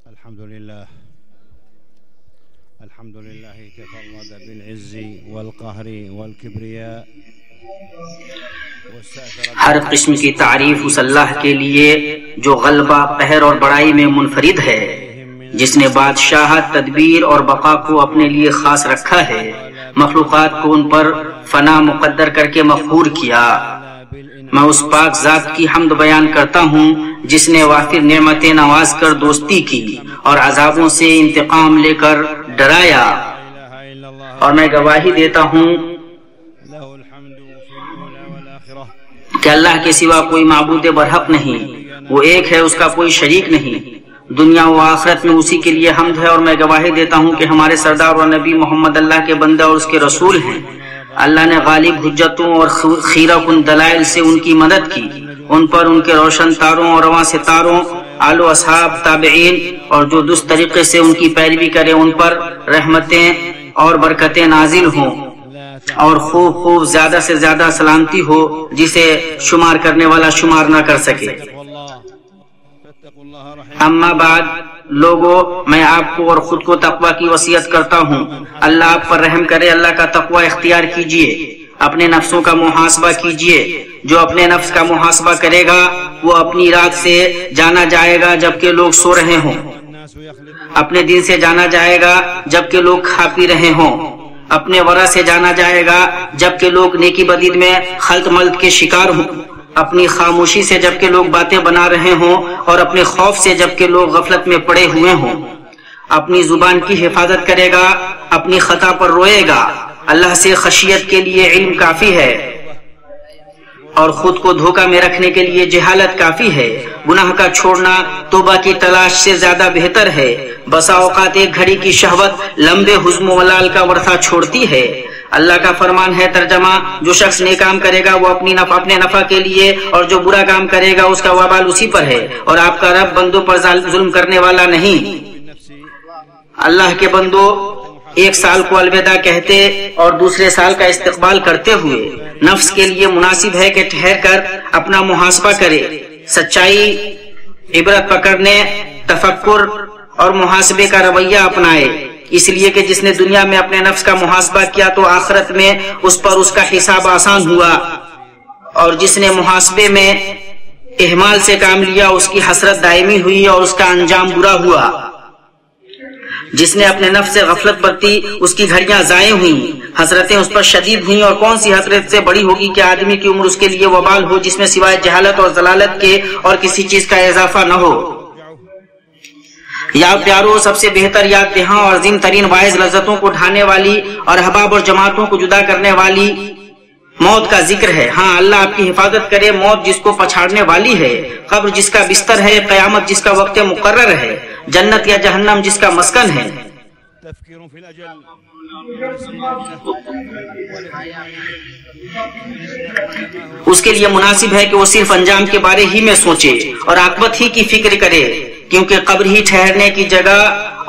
الحمد لله تفرد بالعز والقهر والكبرياء. ہر قسم کی تعریف اس اللہ کے لیے جو غلبہ، قہر اور بڑائی میں منفرد ہے، جس نے بادشاہت، تدبیر اور بقا کو اپنے لیے خاص رکھا ہے، مخلوقات کو ان پر فنا مقدر کر کے مقہور کیا. میں اس پاک ذات کی حمد بیان کرتا ہوں جس نے وافر نعمتیں نواز کر دوستی کی اور عذابوں سے انتقام لے کر ڈرایا. اور میں گواہی دیتا ہوں کہ اللہ کے سوا کوئی معبود برحق نہیں، وہ ایک ہے، اس کا کوئی شریک نہیں. دنیا و آخرت میں اسی کے لیے حمد ہے. اور میں گواہی دیتا ہوں کہ ہمارے سردار اور نبی محمد اللہ کے بندہ اور اس کے رسول ہیں. اللہ نے غالب حجتوں اور خیرہ کن دلائل سے ان کی مدد کی، ان پر ان کے روشن تاروں اور رواں ستاروں، آل و اصحاب، تابعین اور جو درست طریقے سے ان کی پیروی کرے ان پر رحمتیں اور برکتیں نازل ہوں اور خوب خوب زیادہ سے زیادہ سلامتی ہو جسے شمار کرنے والا شمار نہ کر سکے. اما بعد لوگو، میں آپ کو اور خود کو تقوی کی وصیت کرتا ہوں. اللہ آپ پر رحم کرے. اللہ کا تقوی اختیار کیجئے. اپنے نفسوں کا محاسبہ کیجئے. جو اپنے نفس کا محاسبہ کرے گا وہ اپنی رات سے جانا جائے گا جبکہ لوگ سو رہے ہوں، اپنے دن سے جانا جائے گا جبکہ لوگ کھا پی رہے ہوں، اپنے ورع سے جانا جائے گا جبکہ لوگ نیکی بدید میں خلط ملط کے شکار ہوں، اپنی خاموشی سے جبکہ لوگ باتیں بنا رہے ہوں، اور اپنے خوف سے جبکہ لوگ غفلت میں پڑے ہوئے ہوں. اپنی زبان کی حفاظت کرے گا، اپنی خطا پر روئے گا. اللہ سے خشیت کے لیے علم کافی ہے اور خود کو دھوکہ میں رکھنے کے لیے جہالت کافی ہے. گناہ کا چھوڑنا توبہ کی تلاش سے زیادہ بہتر ہے. بسا اوقات ایک گھڑی کی شہوت لمبے حزم و ملال کا ورثہ چھوڑتی ہے. اللہ کا فرمان ہے ترجمہ: جو شخص نیک کام کرے گا وہ اپنے نفع کے لیے، اور جو برا کام کرے گا اس کا وبال اسی پر ہے. اور آپ کا رب بندوں پر ظلم کرنے والا نہیں. اللہ کے بندوں، ایک سال کو الوداع کہتے اور دوسرے سال کا استقبال کرتے ہوئے نفس کے لیے مناسب ہے کہ ٹھہر کر اپنا محاسبہ کرے، سچائی، عبرت پکڑنے، تفکر اور محاسبے کا رویہ اپنائے. اس لیے کہ جس نے دنیا میں اپنے نفس کا محاسبہ کیا تو آخرت میں اس پر اس کا حساب آسان ہوا، اور جس نے محاسبے میں اہمال سے کام لیا اس کی حسرت دائمی ہوئی اور اس کا انجام برا ہوا. جس نے اپنے نفس سے غفلت برتی اس کی گھڑیاں ضائع ہوئیں، حسرتیں اس پر شدید ہوئیں. اور کون سی حسرت سے بڑی ہوگی کہ آدمی کی عمر اس کے لیے وبال ہو جس میں سوائے جہالت اور ضلالت کے اور کسی چیز کا اضافہ نہ ہو. یا پیارو، سب سے بہتر یاد دہاں اور عظیم ترین باعث لذتوں کو ڈھانے والی اور احباب اور جماعتوں کو جدا کرنے والی موت کا ذکر ہے. ہاں، اللہ آپ کی حفاظت کرے. موت جس کو پچھاڑنے والی ہے، قبر جس کا بستر ہے، قیامت جس کا وقت مقرر ہے، جنت یا جہنم جس کا مسکن ہے. اس کے لیے مناسب ہے کہ وہ صرف انجام کے بارے ہی میں سوچے اور عاقبت ہی کی فکر کرے، کیونکہ قبر ہی ٹھہرنے کی جگہ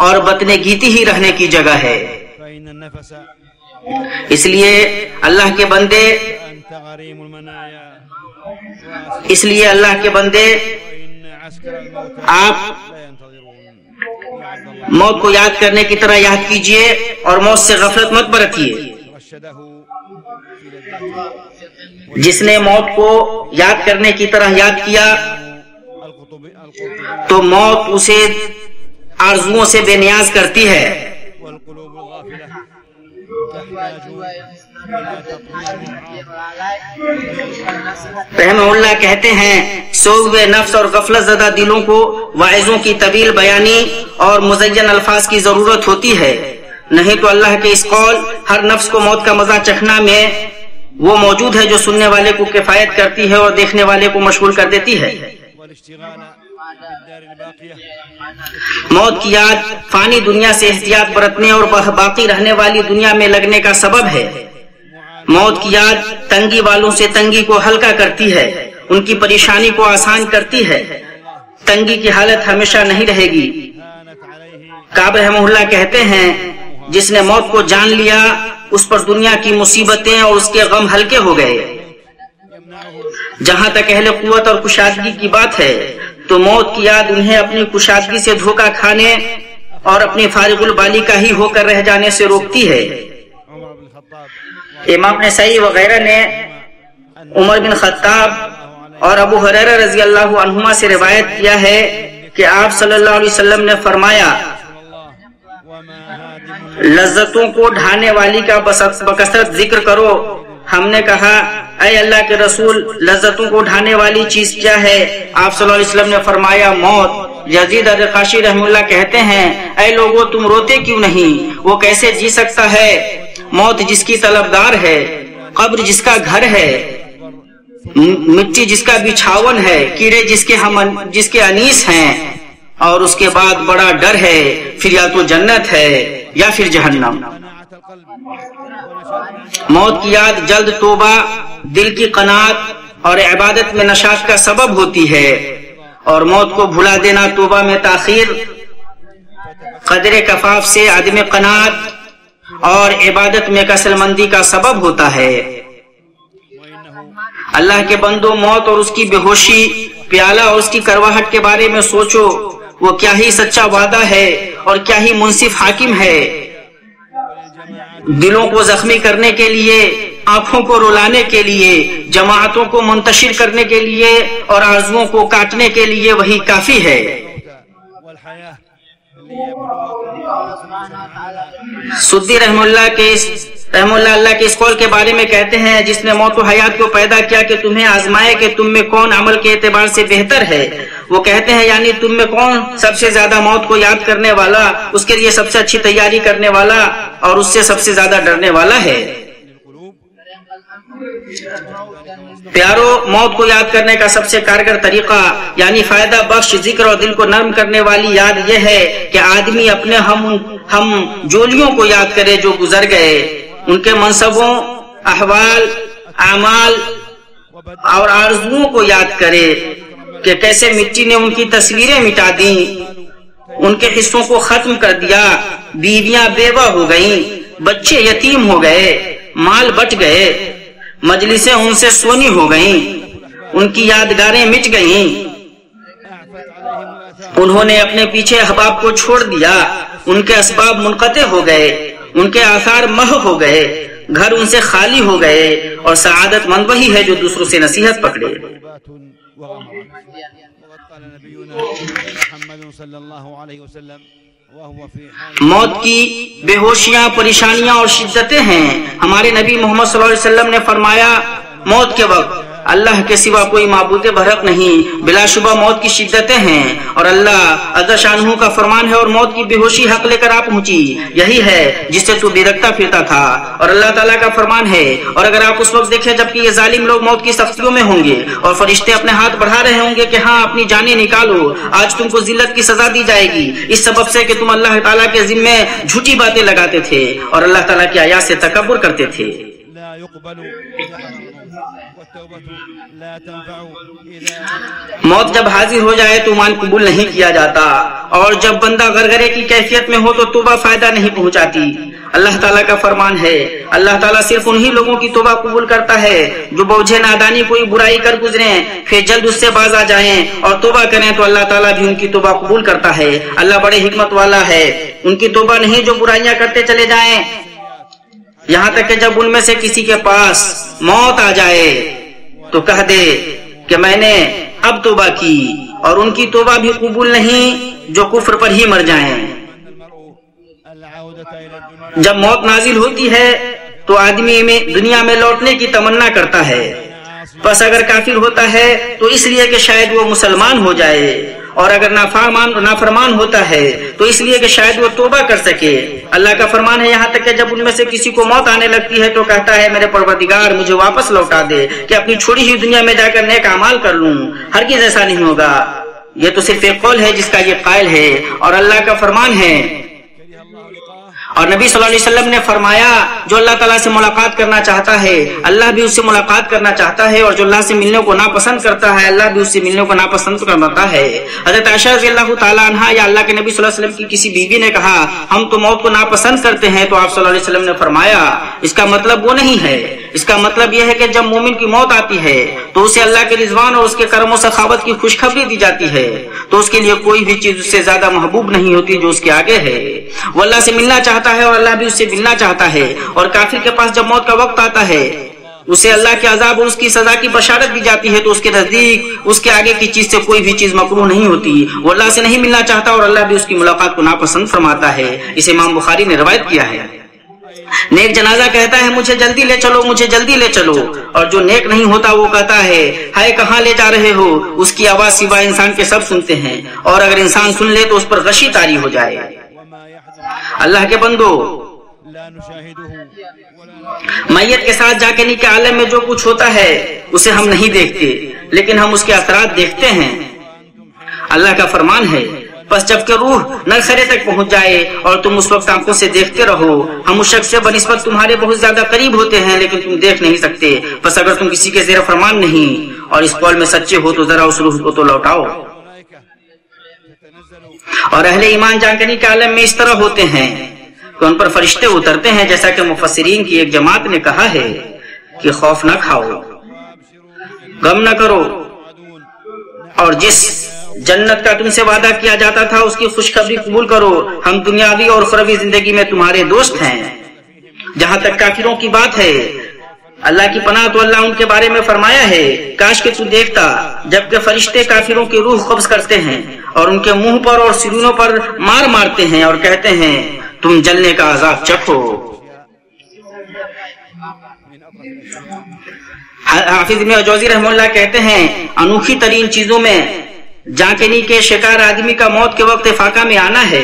اور بطن گیتی ہی رہنے کی جگہ ہے. اس لیے اللہ کے بندے آپ موت کو یاد کرنے کی طرح یاد کیجئے اور موت سے غفلت مت برتیے. جس نے موت کو یاد کرنے کی طرح یاد کیا تو موت اسے آرزوؤں سے بے نیاز کرتی ہے. رحمہ اللہ کہتے ہیں، سوئے نفس اور غفلت زدہ دلوں کو واعظوں کی طویل بیانی اور مزین الفاظ کی ضرورت ہوتی ہے، نہیں تو اللہ کے اس قول ہر نفس کو موت کا مزہ چکھنا میں وہ موجود ہے جو سننے والے کو کفایت کرتی ہے اور دیکھنے والے کو مشغول کر دیتی ہے. موت کی یاد فانی دنیا سے احتیاط برتنے اور باقی رہنے والی دنیا میں لگنے کا سبب ہے. موت کی یاد تنگی والوں سے تنگی کو ہلکا کرتی ہے، ان کی پریشانی کو آسان کرتی ہے. تنگی کی حالت ہمیشہ نہیں رہے گی. کعب رحمہ اللہ کہتے ہیں، جس نے موت کو جان لیا اس پر دنیا کی مصیبتیں اور اس کے غم ہلکے ہو گئے. جہاں تک اہل قوت اور کشادگی کی بات ہے، تو موت کی یاد انہیں اپنی کشادگی سے دھوکہ کھانے اور اپنی فارغ البالی کا ہی ہو کر رہ جانے سے روکتی ہے۔ امام نسائی وغیرہ نے عمر بن خطاب اور ابو ہریرہ رضی اللہ عنہما سے روایت کیا ہے کہ آپ صلی اللہ علیہ وسلم نے فرمایا، لذتوں کو ڈھانے والی کا بکثرت ذکر کرو۔ ہم نے کہا، اے اللہ کے رسول، لذتوں کو ڈھانے والی چیز کیا ہے؟ آپ صلی اللہ علیہ وسلم نے فرمایا، موت۔ یزید الرقاشی رحمہ اللہ کہتے ہیں، اے لوگو تم روتے کیوں نہیں؟ وہ کیسے جی سکتا ہے؟ موت جس کی طلبگار ہے، قبر جس کا گھر ہے، مٹی جس کا بچھاون ہے، کیڑے جس کے انیس ہیں، اور اس کے بعد بڑا ڈر ہے، پھر یا تو جنت ہے یا پھر جہنم۔ موت کی یاد جلد توبہ، دل کی قناعت اور عبادت میں نشاط کا سبب ہوتی ہے، اور موت کو بھلا دینا توبہ میں تاخیر، قدر کفاف سے عدم قناعت اور عبادت میں کسل مندی کا سبب ہوتا ہے۔ اللہ کے بندوں، موت اور اس کی بے ہوشی، پیالہ اور اس کی کرواہٹ کے بارے میں سوچو، وہ کیا ہی سچا وعدہ ہے اور کیا ہی منصف حاکم ہے۔ دلوں کو زخمی کرنے کے لیے، آنکھوں کو رلانے کے لیے، جماعتوں کو منتشر کرنے کے لیے اور آرزوؤں کو کاٹنے کے لیے وہی کافی ہے۔ سدی رحم اللہ کے اس قول کے بارے میں کہتے ہیں، جس نے موت و حیات کو پیدا کیا کہ تمہیں آزمائے کہ تم میں کون عمل کے اعتبار سے بہتر ہے۔ وہ کہتے ہیں یعنی تم میں کون سب سے زیادہ موت کو یاد کرنے والا، اس کے لیے سب سے اچھی تیاری کرنے والا اور اس سے سب سے زیادہ ڈرنے والا ہے۔ پیارو، موت کو یاد کرنے کا سب سے کارگر طریقہ یعنی فائدہ بخش ذکر اور دل کو نرم کرنے والی یاد یہ ہے کہ آدمی اپنے ہم جولیوں کو یاد کرے جو گزر گئے، ان کے منصبوں، احوال، اعمال اور آرزوؤں کو یاد کرے کہ کیسے مٹی نے ان کی تصویریں مٹا دیں، ان کے حصوں کو ختم کر دیا، بیویاں بیوہ ہو گئیں، بچے یتیم ہو گئے، مال بٹ گئے، مجلسیں ان سے سونی ہو گئیں، ان کی یادگاریں مٹ گئیں، انہوں نے اپنے پیچھے احباب کو چھوڑ دیا، ان کے اسباب منقطع ہو گئے، ان کے آثار محو ہو گئے، گھر ان سے خالی ہو گئے، اور سعادت مند وہی ہے جو دوسروں سے نصیحت پکڑے۔ موت کی بے ہوشیاں، پریشانیاں اور شدتیں ہیں۔ ہمارے نبی محمد صلی اللہ علیہ وسلم نے فرمایا، موت کے وقت اللہ کے سوا کوئی معبود برحق نہیں، بلا شبہ موت کی شدتیں ہیں، اور اللہ عز شانہ کا فرمان ہے، اور موت کی بے ہوشی حق لے کر آ پہنچی، یہی ہے جس سے تو بےرکھتا پھرتا تھا۔ اور اللہ تعالیٰ کا فرمان ہے، اور اگر آپ اس وقت دیکھیں جبکہ یہ ظالم لوگ موت کی سختیوں میں ہوں گے اور فرشتے اپنے ہاتھ بڑھا رہے ہوں گے کہ ہاں اپنی جانیں نکالو، آج تم کو ذلت کی سزا دی جائے گی، اس سبب سے کہ تم اللہ تعالیٰ کے ذمے جھوٹی باتیں لگاتے تھے اور اللہ تعالیٰ کی آیات سے تکبر کرتے تھے۔ موت جب حاضر ہو جائے تو ایمان قبول نہیں کیا جاتا، اور جب بندہ غرغرے کی کیفیت میں ہو تو توبہ فائدہ نہیں پہنچاتی۔ اللہ تعالیٰ کا فرمان ہے، اللہ تعالیٰ صرف انہی لوگوں کی توبہ قبول کرتا ہے جو بوجھے نادانی کوئی برائی کر گزریں پھر جلد اس سے باز آ جائیں اور توبہ کریں تو اللہ تعالیٰ بھی ان کی توبہ قبول کرتا ہے۔ اللہ بڑے حکمت والا ہے، ان کی توبہ نہیں جو برائیاں کرتے چلے جائیں، یہاں تک کہ جب ان میں سے کسی کے پاس موت آ جائے تو کہہ دے کہ میں نے اب توبہ کی، اور ان کی توبہ بھی قبول نہیں جو کفر پر ہی مر جائیں۔ جب موت نازل ہوتی ہے تو آدمی میں دنیا میں لوٹنے کی تمنا کرتا ہے، بس اگر کافر ہوتا ہے تو اس لیے کہ شاید وہ مسلمان ہو جائے، اور اگر نافرمان ہوتا ہے تو اس لیے کہ شاید وہ توبہ کر سکے۔ اللہ کا فرمان ہے، یہاں تک کہ جب ان میں سے کسی کو موت آنے لگتی ہے تو کہتا ہے میرے پروردگار مجھے واپس لوٹا دے کہ اپنی چھوڑی ہوئی دنیا میں جا کر نیک اعمال کر لوں۔ ہرگز ایسا نہیں ہوگا، یہ تو صرف ایک قول ہے جس کا یہ قائل ہے، اور اللہ کا فرمان ہے۔ اور نبی صلی اللہ علیہ وسلم نے فرمایا، جو اللہ تعالیٰ سے ملاقات کرنا چاہتا ہے اللہ بھی اس سے ملاقات کرنا چاہتا ہے، اور جو اللہ سے ملنے کو ناپسند کرتا ہے اللہ بھی اس سے ملنے کو ناپسند کرتا ہے۔ حضرت عائشہ رضی اللہ تعالیٰ عنہا یا اللہ کے نبی صلی اللہ علیہ وسلم کی کسی بیوی نے کہا ہم تو موت کو ناپسند کرتے ہیں، تو آپ صلی اللہ علیہ وسلم نے فرمایا اس کا مطلب وہ نہیں ہے، اس کا مطلب یہ ہے کہ جب مومن کی موت آتی ہے تو اسے اللہ کے رضوان اور اس کے کرم و سخاوت کی خوشخبری دی جاتی ہے، تو اس کے لیے کوئی بھی چیز اس سے زیادہ محبوب نہیں ہوتی جو اس کے آگے ہے۔ وہ اللہ سے ملنا چاہتا ہے اور اللہ بھی اس سے ملنا چاہتا ہے، اور کافر کے پاس جب موت کا وقت آتا ہے اسے اللہ کے عذاب اور اس کی سزا کی بشارت دی جاتی ہے، تو اس کے نزدیک اس کے آگے کی چیز سے کوئی بھی چیز مکروہ نہیں ہوتی۔ وہ اللہ سے نہیں ملنا چاہتا اور اللہ بھی اس کی ملاقات کو ناپسند فرماتا ہے۔ اسے امام بخاری نے روایت کیا ہے۔ نیک جنازہ کہتا ہے مجھے جلدی لے چلو، مجھے جلدی لے چلو، اور جو نیک نہیں ہوتا وہ کہتا ہے ہائے کہاں لے جا رہے ہو۔ اس کی آواز سوائے انسان کے سب سنتے ہیں، اور اگر انسان سن لے تو اس پر غشی طاری ہو جائے۔ اللہ کے بندو، میت کے ساتھ جا کے نہیں کہ عالم میں جو کچھ ہوتا ہے اسے ہم نہیں دیکھتے، لیکن ہم اس کے اثرات دیکھتے ہیں۔ اللہ کا فرمان ہے بس جب کہ روح نرخرے تک پہنچ جائے اور تم اس وقت آنکھوں سے دیکھتے رہو، ہم اس شخص سے بنسبت تمہارے بہت زیادہ قریب ہوتے ہیں لیکن تم دیکھ نہیں سکتے۔ بس اگر تم کسی کے زیر فرمان نہیں اور اس قول میں سچے ہو تو ذرا اس روح کو تو لوٹاؤ۔ اور اہل ایمان جانکاری کے عالم میں اس طرح ہوتے ہیں کہ ان پر فرشتے اترتے ہیں، جیسا کہ مفسرین کی ایک جماعت نے کہا ہے کہ خوف نہ کھاؤ، غم نہ کرو، اور جس جنت کا تم سے وعدہ کیا جاتا تھا اس کی خوشخبری قبول کرو۔ ہم دنیاوی اور اخروی زندگی میں تمہارے دوست ہیں۔ جہاں تک کافروں کی بات ہے، اللہ کی پناہ تو اللہ ان کے بارے میں فرمایا ہے کاش کہ تو دیکھتا جبکہ فرشتے کافروں کی روح قبض کرتے ہیں اور ان کے منہ پر اور سینوں پر مار مارتے ہیں اور کہتے ہیں تم جلنے کا عذاب چکھو۔ حافظ ابن جوزی رحمہ اللہ کہتے ہیں انوکھی ترین چیزوں میں جانکنی کے شکار آدمی کا موت کے وقت فاقہ میں آنا ہے۔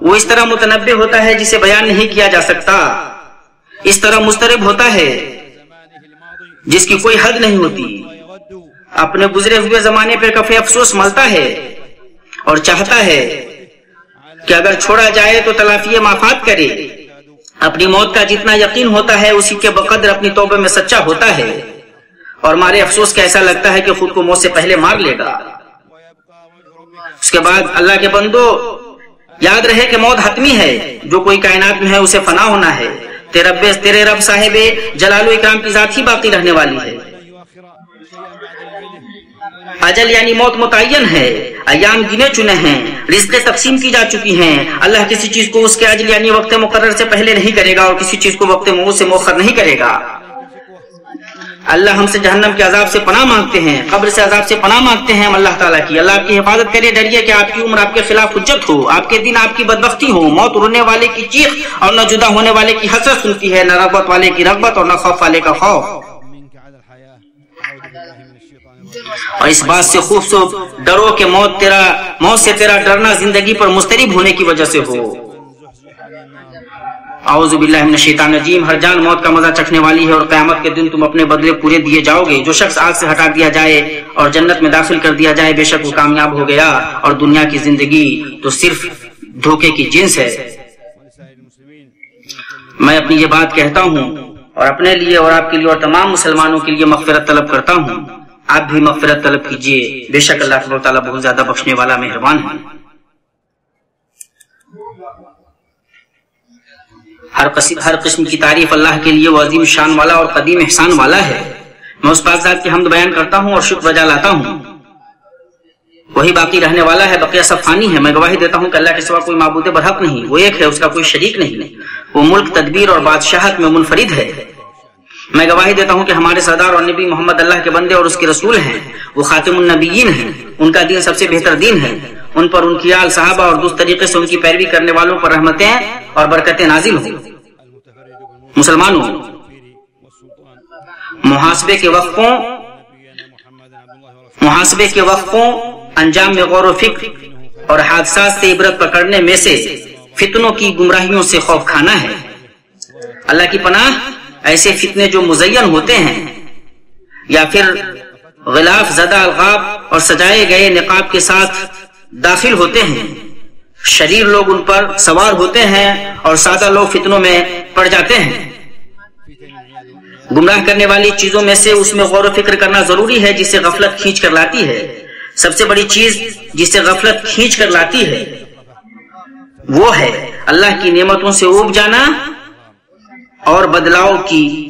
وہ اس طرح متنبع ہوتا ہے جسے بیان نہیں کیا جا سکتا، اس طرح مضطرب ہوتا ہے جس کی کوئی حد نہیں ہوتی، اپنے گزرے ہوئے زمانے پہ کفِ افسوس ملتا ہے اور چاہتا ہے کہ اگر چھوڑا جائے تو تلافی مافات کرے۔ اپنی موت کا جتنا یقین ہوتا ہے اسی کے بقدر اپنی توبہ میں سچا ہوتا ہے، اور مارے افسوس کا ایسا لگتا ہے کہ خود کو موت سے پہلے مار لے گا۔ اس کے بعد اللہ کے بندو یاد رہے کہ موت حتمی ہے، جو کوئی کائنات میں ہے اسے فنا ہونا ہے۔ تیرے رب صاحب جلال و اکرام کی ذات ہی باقی رہنے والی ہے۔ اجل یعنی موت متعین ہے، ایام گنے چنے ہیں، رزقیں تقسیم کی جا چکی ہیں۔ اللہ کسی چیز کو اس کے اجل یعنی وقت مقرر سے پہلے نہیں کرے گا اور کسی چیز کو وقت موت سے مؤخر نہیں کرے گا۔ اللہ ہم سے جہنم کے عذاب سے پناہ مانگتے ہیں، قبر سے عذاب سے پناہ مانگتے ہیں ہم اللہ تعالیٰ کی۔ اللہ آپ کی حفاظت کرے، ڈریے کہ آپ کی عمر آپ کے خلاف حجت ہو، آپ کے دن آپ کی بدبختی ہو۔ موت رونے والے کی چیخ اور نہ جدا ہونے والے کی حسرت سنتی ہے، نہ رغبت والے کی رغبت اور نہ خوف والے کا خوف۔ اور اس بات سے خوف سے ڈرو کہ موت سے تیرا ڈرنا زندگی پر مضطرب ہونے کی وجہ سے ہو۔ اعوذ باللہ من الشیطان الرجیم۔ ہر جان موت کا مزہ چکھنے والی ہے اور قیامت کے دن تم اپنے بدلے پورے دیے جاؤ گے۔ جو شخص آگ سے ہٹا دیا جائے اور جنت میں داخل کر دیا جائے بے شک وہ کامیاب ہو گیا، اور دنیا کی زندگی تو صرف دھوکے کی جنس ہے۔ میں اپنی یہ بات کہتا ہوں اور اپنے لیے اور آپ کے لیے اور تمام مسلمانوں کے لیے مغفرت طلب کرتا ہوں۔ آپ بھی مغفرت طلب کیجئے، بے شک اللہ تعالیٰ بہت زیادہ بخشنے والا مہربان ہے۔ ہر قسم کی تعریف اللہ کے لیے وہ عظیم شان والا اور قدیم احسان والا ہے۔ میں اس پاک ذات کی حمد بیان کرتا ہوں اور شکر بجا لاتا ہوں، وہی باقی رہنے والا ہے، بقیہ سب فانی ہے۔ میں گواہی دیتا ہوں کہ اللہ کے سوا کوئی معبود برحق نہیں، وہ ایک ہے، اس کا کوئی شریک نہیں، وہ ملک تدبیر اور بادشاہت میں منفرد ہے۔ میں گواہی دیتا ہوں کہ ہمارے سردار اور نبی محمد اللہ کے بندے اور اس کے رسول ہیں، وہ خاتم النبیین ہیں، ان کا دین سب سے بہتر دین ہے، ان پر ان کی آل صحابہ اور دوسرے طریقے سے ان کی پیروی کرنے والوں پر رحمتیں اور برکتیں نازل ہوں۔ مسلمانوں، محاسبے کے وقفوں انجام میں غور و فکر اور حادثات سے عبرت پکڑنے میں سے فتنوں کی گمراہیوں سے خوف کھانا ہے۔ اللہ کی پناہ، ایسے فتنے جو مزین ہوتے ہیں یا پھر غلاف زدہ القاب اور سجائے گئے نقاب کے ساتھ داخل ہوتے ہیں، شریر لوگ ان پر سوار ہوتے ہیں اور سادہ لوگ فتنوں میں پڑ جاتے ہیں۔ گمراہ کرنے والی چیزوں میں سے اس میں غور و فکر کرنا ضروری ہے جسے غفلت کھینچ کر لاتی ہے۔ سب سے بڑی چیز جسے غفلت کھینچ کر لاتی ہے وہ ہے اللہ کی نعمتوں سے اوب جانا اور بدلاؤ کی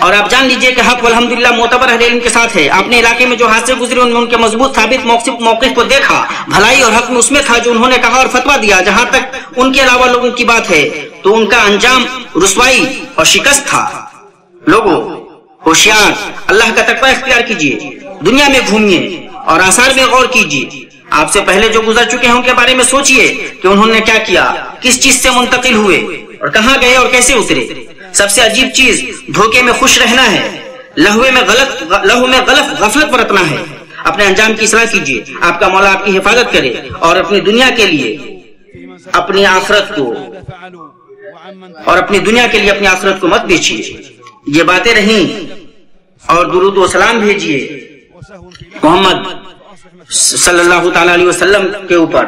اور آپ جان لیجئے کہ حق والحمدللہ معتبر اہل علم کے ساتھ ہے. آپ نے علاقے میں جو حادثے گزرے ان میں ان کے مضبوط ثابت موقف کو دیکھا. بھلائی اور حق میں اس میں تھا جو انہوں نے کہا اور فتویٰ دیا. جہاں تک ان کے علاوہ لوگوں کی بات ہے تو ان کا انجام رسوائی اور شکست تھا. لوگوں ہوشیار، اللہ کا تقوی اختیار کیجیے، دنیا میں گھومیے اور آثار میں غور کیجیے. آپ سے پہلے جو گزر چکے ہیں ان کے بارے میں سوچئے کہ انہوں نے کیا کیا، کس چیز سے منتقل ہوئے اور کہاں گئے اور کیسے اترے. سب سے عجیب چیز دھوکے میں خوش رہنا ہے، لہو میں غلط غفلت برتنا ہے. اپنے انجام کی اصلاح کیجیے، آپ کا مولا آپ کی حفاظت کرے، اور اپنی دنیا کے لیے اپنی آخرت کو اور اپنی دنیا کے لیے اپنی آخرت کو مت بیچیے. یہ باتیں رہیں اور درود و سلام بھیجیے محمد صلی اللہ تعالی علیہ وسلم کے اوپر،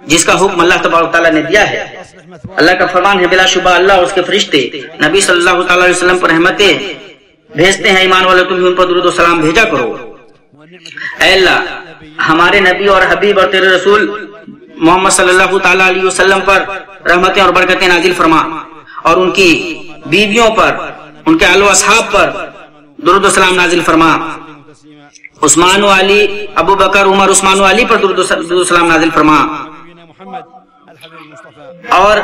جس کا حکم اللہ تبارک تعالیٰ نے دیا ہے. اللہ کا فرمان ہے بلا شبہ اللہ اور اس کے فرشتے نبی صلی اللہ تعالی علیہ وسلم پر رحمتیں بھیجتے ہیں. ایمان والے تم بھی ان پر درود و سلام بھیجا کرو. اے اللہ ہمارے نبی اور حبیب اور تیرے رسول محمد صلی اللہ تعالی علیہ وسلم پر رحمتیں اور برکتیں نازل فرما، اور ان کی بیویوں پر، ان کے آل و اصحاب پر درود و سلام نازل فرما. عثمان و علی، ابو بکر، عمر، عثمان و علی پر درود و سلام نازل فرما. اور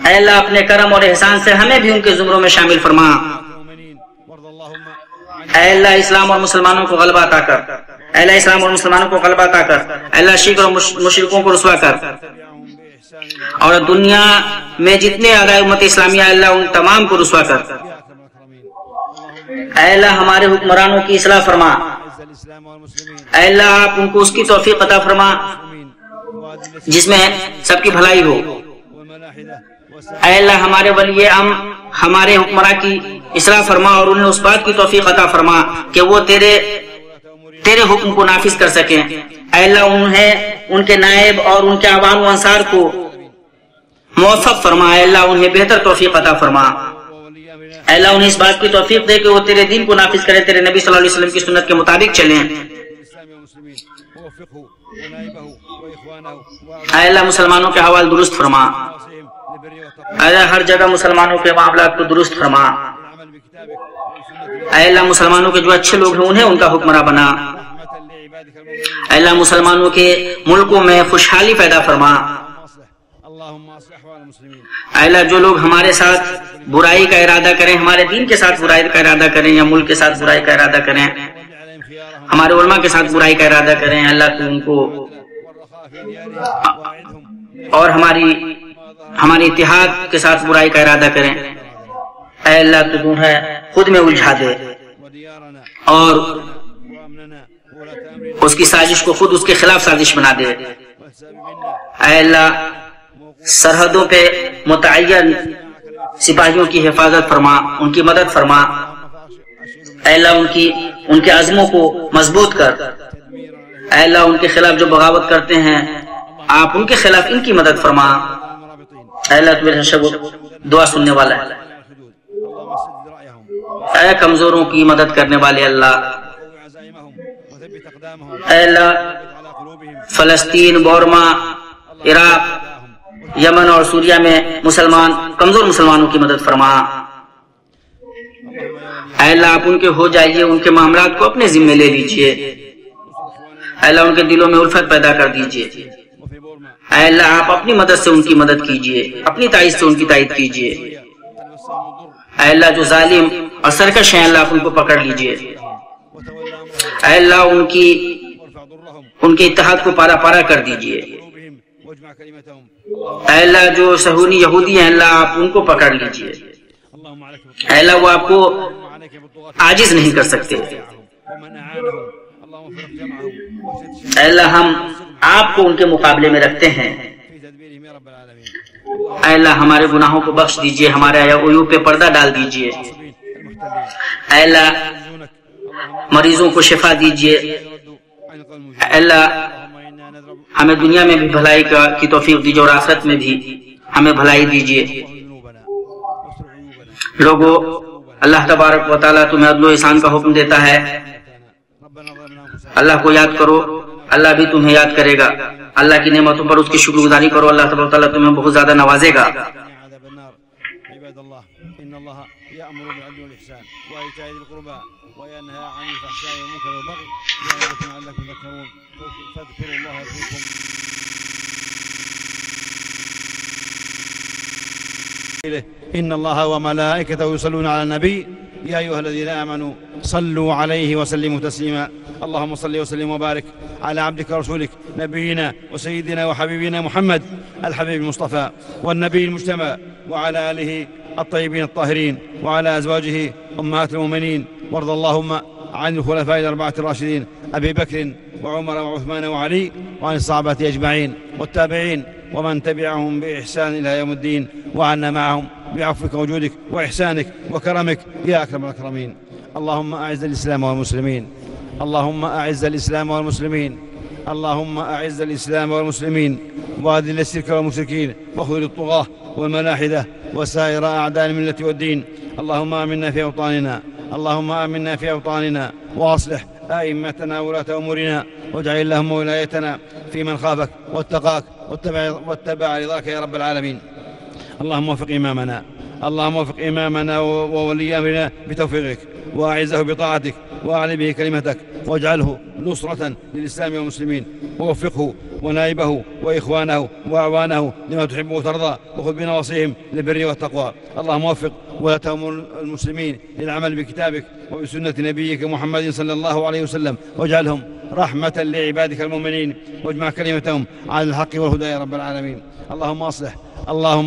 اے اللہ اپنے کرم اور احسان سے ہمیں بھی ان کے زمروں میں شامل فرما. اے اللہ اسلام اور مسلمانوں کو غلبہ عطا کر. اے اللہ اسلام اور مسلمانوں کو غلبہ عطا کر. اے اللہ شرک اور مشرکوں کو رسوا کر. اور دنیا میں جتنے اعداء امت اسلامیہ اللہ ان تمام کو رسوا کر. اے اللہ ہمارے حکمرانوں کی اصلاح فرما. اے اللہ آپ ان کو اس کی توفیق عطا فرما جس میں سب کی بھلائی ہو. اے اللہ ہمارے ولی امر ہمارے حکمراں کی اصلاح فرما اور انہیں اس بات کی توفیق عطا فرما کہ وہ تیرے حکم کو نافذ کر سکیں. اے اللہ انہیں ان کے نائب اور ان کے عوام و انصار کو موفق فرما. اے اللہ انہیں بہتر توفیق عطا فرما. اے اللہ انہیں اس بات کی توفیق دے کہ وہ تیرے دین کو نافذ کریں، تیرے نبی صلی اللہ علیہ وسلم کی سنت کے مطابق چلیں. اے اللہ مسلمانوں کے حوال درست فرما. اے اللہ ہر جگہ مسلمانوں کے معاملات کو درست فرما. اے اللہ مسلمانوں کے جو اچھے لوگ ہیں انہیں ان کا حکمراں بنا. اے اللہ مسلمانوں کے ملکوں میں خوشحالی پیدا فرما. اے اللہ جو لوگ ہمارے ساتھ برائی کا ارادہ کریں، ہمارے دین کے ساتھ برائی کا ارادہ کریں یا ملک کے ساتھ برائی کا ارادہ کریں، ہمارے علماء کے ساتھ برائی کا ارادہ کریں، اللہ تو ان کو اور ہماری اتحاد کے ساتھ برائی کا ارادہ کریں، اے اللہ تو تمہیں خود میں الجھا دے اور اس کی سازش کو خود اس کے خلاف سازش بنا دے. اے اللہ سرحدوں پہ متعین سپاہیوں کی حفاظت فرما، ان کی مدد فرما. اے اللہ ان کے عزموں کو مضبوط کر. اے اللہ ان کے خلاف جو بغاوت کرتے ہیں آپ ان کے خلاف ان کی مدد فرما. اے اللہ تمہیں شب دعا سننے والا ہے. اے کمزوروں کی مدد کرنے والے اللہ. اے اللہ فلسطین، بورما، عراق، یمن اور سوریہ میں کمزور مسلمانوں کی مدد فرما. اے اللہ آپ ان کے ہو جائیے، ان کے معاملات کو اپنے ذمہ لے لیجئے. اے اللہ ان کے دلوں میں الفت پیدا کر دیجئے. اے اللہ آپ اپنی مدد سے ان کی مدد کیجئے، اپنی تائید سے ان کی تائید کیجئے. اے اللہ جو ظالم اور سرکش ہیں اللہ آپ ان کو پکڑ لیجئے. اے اللہ ان کے اتحاد کو پارا پارا کر دیجئے. اے اللہ جو صہیونی یہودی ہیں اللہ آپ ان کو پکڑ لیجئے. اے اللہ وہ آپ کو عاجز نہیں کر سکتے. اے اللہ ہم آپ کو ان کے مقابلے میں رکھتے ہیں. اے اللہ ہمارے گناہوں کو بخش دیجئے، ہمارے عیوب پہ پردہ ڈال دیجئے. اے اللہ مریضوں کو شفا دیجئے. اے اللہ ہمیں دنیا میں بھی بھلائی کی توفیق دیجئے اور آخرت میں بھی ہمیں بھلائی دیجئے. لوگوں اللہ تبارک و تعالیٰ تمہیں عدل و احسان کا حکم دیتا ہے. اللہ کو یاد کرو، اللہ بھی تمہیں یاد کرے گا. اللہ کی نعمتوں پر اس کی شکر گزاری کرو، اللہ تبارک و تعالیٰ تمہیں بہت زیادہ نوازے گا. يأمر بالعدل والإحسان وإيتاء ذي القربى وينهى عن الفحشاء والمنكر والبغي يعظكم لعلكم تذكرون فاذكروا الله يذكركم. إن الله وملائكته يصلون على النبي يا أيها الذين آمنوا صلوا عليه وسلموا تسليما. اللهم صل وسلم وبارك على عبدك ورسولك نبينا وسيدنا وحبيبنا محمد الحبيب المصطفى والنبي المجتمع وعلى آله الطيبين الطاهرين وعلى أزواجه أمهات المؤمنين. وارض اللهم عن الخلفاء الأربعة الراشدين أبي بكر وعمر وعثمان وعلي وعن الصحابة أجمعين والتابعين ومن تبعهم بإحسان إلى يوم الدين وعنا معهم بعفوك وجودك وإحسانك وكرمك يا أكرم الأكرمين. اللهم أعز الإسلام والمسلمين. اللهم أعز الإسلام والمسلمين. اللهم أعز الإسلام والمسلمين وأذل الشرك والمشركين وخذل الطغاة والملاحدة وسائر أعداء الملة والدين. اللهم آمنا في أوطاننا. اللهم آمنا في أوطاننا وأصلح أئمتنا وولاة أمورنا واجعل اللهم ولايتنا في من خافك واتقاك واتبع رضاك يا رب العالمين. اللهم وفق إمامنا. اللهم وفق إمامنا وولي أمرنا بتوفيقك وأعزه بطاعتك وأعلي به كلمتك واجعله نصرة للإسلام والمسلمين ووفقه ونائبه وإخوانه وأعوانه لما تحب وترضى وخذ بنواصيهم للبر والتقوى. اللهم وفق ولاة أمور المسلمين للعمل بكتابك وبسنة نبيك محمد صلى الله عليه وسلم واجعلهم رحمة لعبادك المؤمنين واجمع كلمتهم على الحق والهدى يا رب العالمين. اللهم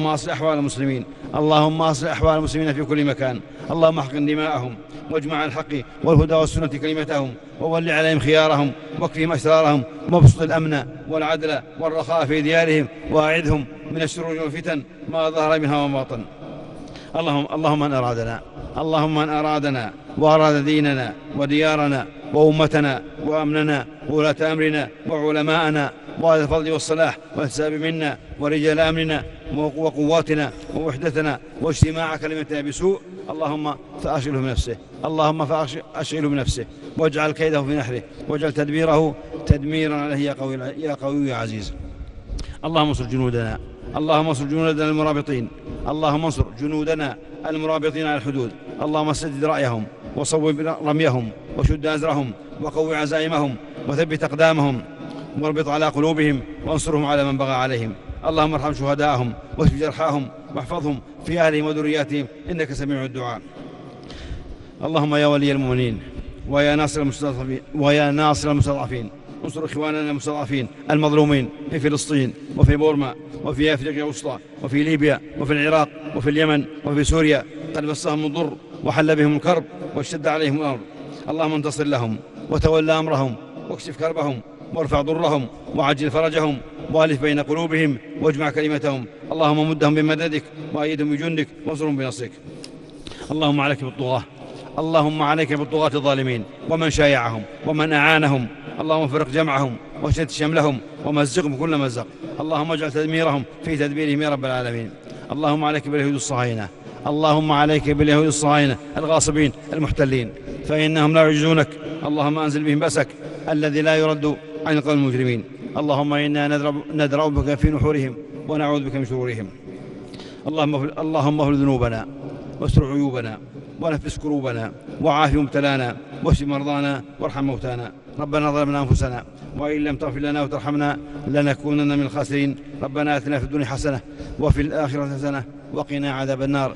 أصلح أحوال المسلمين. اللهم أصلح أحوال المسلمين في كل مكان. اللهم احقن دماءهم واجمع الحق والهدى والسنة كلمتهم وول عليهم خيارهم واكفهم أسرارهم وابسط الأمن والعدل والرخاء في ديارهم وأعذهم من الشرور والفتن ما ظهر منها وما بطن. اللهم من أرادنا وأراد ديننا وديارنا وأمتنا وأمننا وولاة أمرنا وعلماءنا وأهل الفضل والصلاح والحساب منا ورجال أمرنا وقواتنا ووحدتنا واجتماع كلمتنا بسوء اللهم فأشغله بنفسه واجعل كيده في نحره واجعل تدبيره تدميرا عليه يا قوي يا عزيز. اللهم انصر جنودنا. اللهم انصر جنودنا المرابطين. اللهم انصر جنودنا المرابطين على الحدود. اللهم سدد رأيهم وصوب رميهم وشد أزرهم وقوي عزائمهم وثبت أقدامهم واربط على قلوبهم وانصرهم على من بغى عليهم. اللهم ارحم شهداءهم واشف جرحاهم واحفظهم في أهلهم وذرياتهم إنك سميع الدعاء. اللهم يا ولي المؤمنين ويا ناصر المستضعفين انصر إخواننا المستضعفين المظلومين في فلسطين وفي بورما وفي أفريقيا الوسطى وفي ليبيا وفي العراق وفي اليمن وفي سوريا قد مسهم الضر وحل بهم الكرب واشتد عليهم الأمر. اللهم انتصر لهم وتولى أمرهم واكشف كربهم وارفع ضرهم وعجل فرجهم والف بين قلوبهم واجمع كلمتهم. اللهم مدهم بمددك وأيدهم بجندك وانصرهم بنصرك. اللهم عليك بالطغاة الظالمين ومن شايعهم ومن أعانهم. اللهم فرق جمعهم وشتت شملهم ومزقهم كل مزق. اللهم اجعل تدميرهم في تدبيرهم يا رب العالمين. اللهم عليك باليهود الصهاينة الغاصبين المحتلين فإنهم لا يعجزونك. اللهم أنزل بهم بأسك الذي لا يرد عن القوم المجرمين. اللهم إنا ندرأ بك في نحورهم ونعوذ بك من شرورهم. اللهم اغفر ذنوبنا واستر عيوبنا ونفس كروبنا وعاف مبتلانا واشف مرضانا وارحم موتانا. ربنا ظلمنا أنفسنا وإن لم تغفر لنا وترحمنا لنكونن من الخاسرين. ربنا آتنا في الدنيا حسنة وفي الآخرة حسنة وقنا عذاب النار.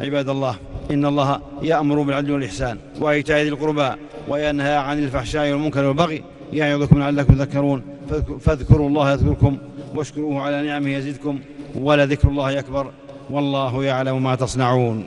عباد الله إن الله يأمر بالعدل والإحسان وإيتاء ذي القربى وينهى عن الفحشاء والمنكر والبغي يعظكم لعلكم تذكرون فاذكروا الله يذكركم واشكروه على نعمه يزدكم ولذكر الله أكبر والله يعلم ما تصنعون.